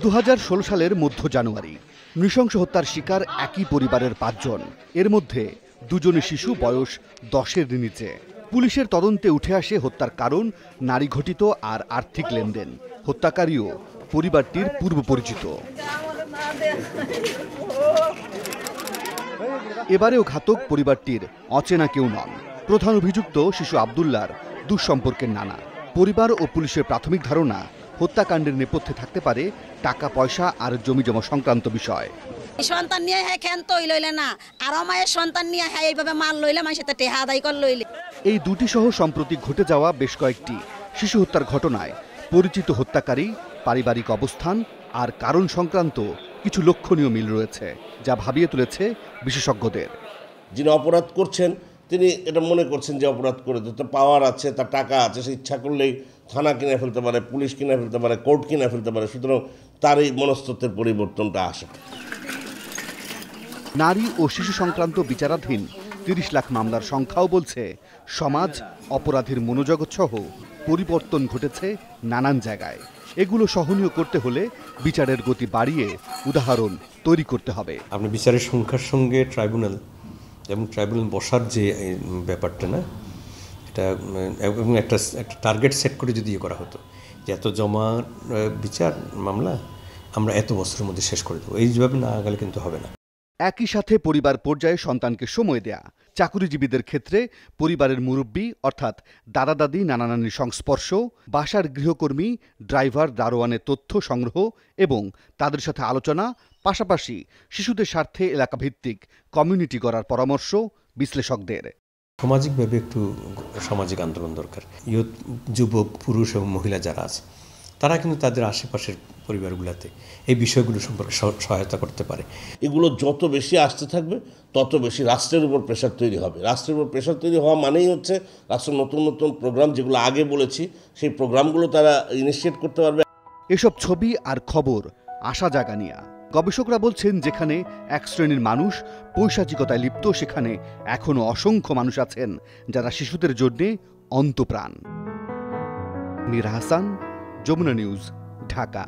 2016 সালের মধ্য জানুয়ারি নৃশংস হত্যার শিকার একই পরিবারের 5 জন। এর মধ্যে 2 জনই শিশু, বয়স 10-এর নিচে। পুলিশের তদন্তে উঠে আসে হত্যার কারণ নারী ঘটিত আর আর্থিক লেনদেন। হত্যাকারীও পরিবারটির পূর্ব পরিচিত। এবারেও ঘাতক পরিবারটির অচেনা কেউ নন। প্রধান অভিযুক্ত শিশু আব্দুল্লাহর দুঃসম্পর্কের নানা। পরিবার ও পুলিশের প্রাথমিক ধারণা, হত্যাকাণ্ডের নেপথ্যে থাকতে পারে টাকা পয়সা আর জমিজমা সংক্রান্ত বিষয়। সন্তান নিয়ে হ্যাঁ খেন তৈ লইলে না, আর মায়ের সন্তান নিয়ে হ্যাঁ এইভাবে মাল লইলে মায়ের সাথে টেহা আদায় কর লইলে। এই দুটি সহ সম্প্রতি ঘটে যাওয়া বেশ কয়েকটি শিশু হত্যার ঘটনায় পরিচিত হত্যাকারী, পারিবারিক অবস্থান আর কারণ সংক্রান্ত কিছু লক্ষণীয় মিল রয়েছে, যা ভাবিয়ে তুলেছে বিশেষজ্ঞদের। যিনি অপরাধ করছেন তিনি এটা মনে করছেন যে অপরাধ করে তার পাওয়ার আছে, তার টাকা আছে, সে ইচ্ছা করলেই থানা কিনে ফেলতে পারে, পুলিশ কিনে ফেলতে পারে, কোর্ট কিনে ফেলতে পারে। সুতরাং তার এই মনস্তত্ত্বের পরিবর্তনটা আসে। নারী ও শিশু সংক্রান্ত বিচারাধীন 30 লাখ মামলার সংখ্যাও বলছে সমাজ, অপরাধীর মনোজগৎ সহ পরিবর্তন ঘটেছে নানান জায়গায়। এগুলো সহনীয় করতে হলে বিচারের গতি বাড়িয়ে উদাহরণ তৈরি করতে হবে। আপনি বিচারের সংখ্যার সঙ্গে ট্রাইব্যুনাল এবং ট্রাইব্যুনাল বসার যে ব্যাপারটা না, এটা এবং একটা টার্গেট সেট করে যদি করা হতো যে এত জমা বিচার মামলা আমরা এত বছরের মধ্যে শেষ করে দেবো, এইভাবে না গেলে কিন্তু হবে না। একই সাথে পরিবার পর্যায়ে সন্তানকে সময় দেয়া, চাকুরিজীবীদের ক্ষেত্রে পরিবারের মুরব্বী অর্থাৎ দাদা দাদি, নানা নানির সংস্পর্শ, বাসার গৃহকর্মী, ড্রাইভার, দারোয়ানের তথ্য সংগ্রহ এবং তাদের সাথে আলোচনা, পাশাপাশি শিশুদের স্বার্থে এলাকাভিত্তিক কমিউনিটি গড়ার পরামর্শ বিশ্লেষকদের। সামাজিকভাবে একটু সামাজিক আন্দোলন দরকার। ইয়ুথ, যুবক, পুরুষ এবং মহিলা যারা আছে তারা কিন্তু তাদের আশেপাশের পরিবারগুলোতে এই বিষয়গুলো সম্পর্কে সহায়তা করতে পারে। এগুলো যত বেশি আসতে থাকবে তত বেশি রাষ্ট্রের উপর প্রেশার তৈরি হবে। রাষ্ট্রের উপর প্রেশার তৈরি হওয়া মানেই হচ্ছে রাষ্ট্রের নতুন নতুন প্রোগ্রাম, যেগুলো আগে বলেছি সেই প্রোগ্রামগুলো তারা ইনিশিয়েট করতে পারবে। এসব ছবি আর খবর আশা জাগানিয়া। গবেষকরা বলছেন, যেখানে এক শ্রেণীর মানুষ পৈশাচিকতায় লিপ্ত, সেখানে এখনো অসংখ্য মানুষ আছেন যারা শিশুদের জন্যে অন্তপ্রাণ। মীর হাসান, যমুনা নিউজ, ঢাকা।